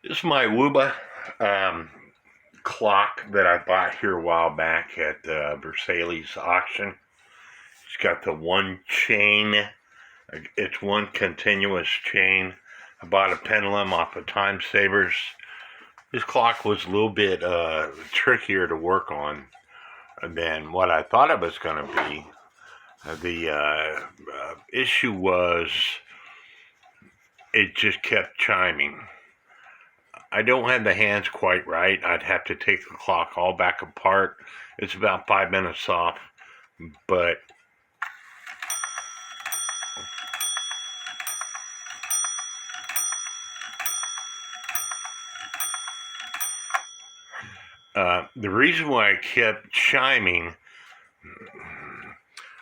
This is my WUBA clock that I bought here a while back at Versailles auction. It's got the one chain. It's one continuous chain. I bought a pendulum off of Time Savers. This clock was a little bit trickier to work on than what I thought it was going to be. The issue was it just kept chiming. I don't have the hands quite right. I'd have to take the clock all back apart. It's about 5 minutes off, but the reason why I kept chiming,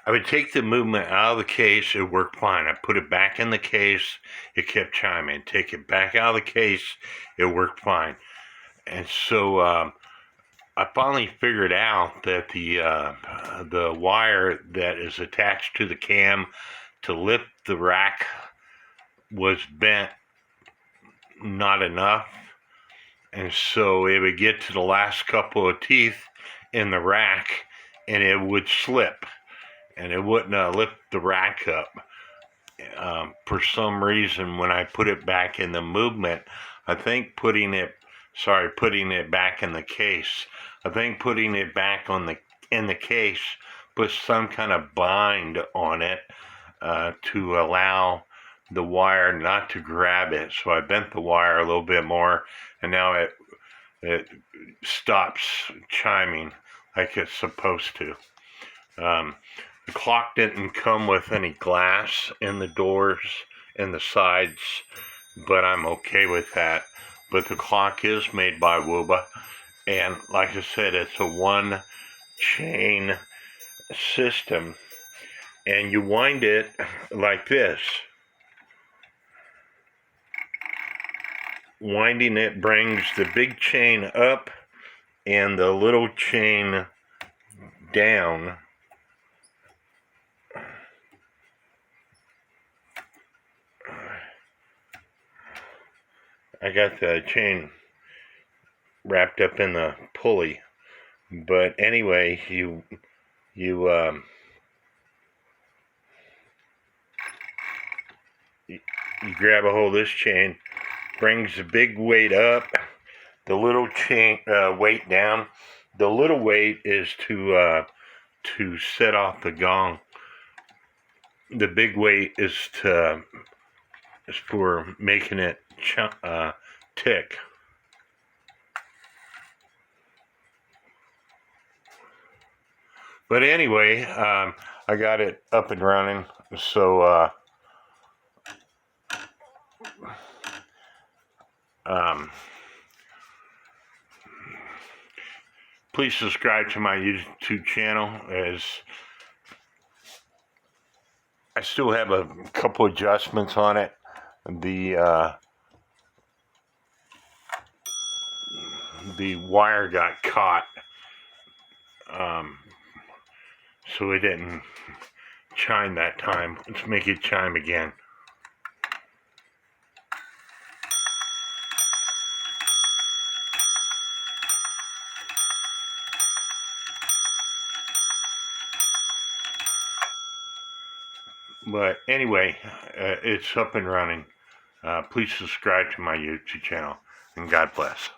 I would take the movement out of the case, it worked fine. I put it back in the case, it kept chiming. Take it back out of the case, it worked fine. And so I finally figured out that the wire that is attached to the cam to lift the rack was bent not enough. And so it would get to the last couple of teeth in the rack and it would slip. And it wouldn't lift the rack up. For some reason, when I put it back in the movement, I think putting it back in the case. I think putting it back in the case puts some kind of bind on it to allow the wire not to grab it. So I bent the wire a little bit more, and now it stops chiming like it's supposed to. The clock didn't come with any glass in the doors and the sides, but I'm okay with that. But the clock is made by WUBA, and like I said, it's a one chain system, and you wind it like this. Winding it brings the big chain up and the little chain down. I got the chain wrapped up in the pulley, but anyway, you grab a hold of this chain, brings the big weight up, the little chain weight down. The little weight is to set off the gong. The big weight is for making it tick. But anyway, I got it up and running, so please subscribe to my YouTube channel, as I still have a couple adjustments on it. The wire got caught, so it didn't chime that time. Let's make it chime again. But anyway, it's up and running. Please subscribe to my YouTube channel, and God bless.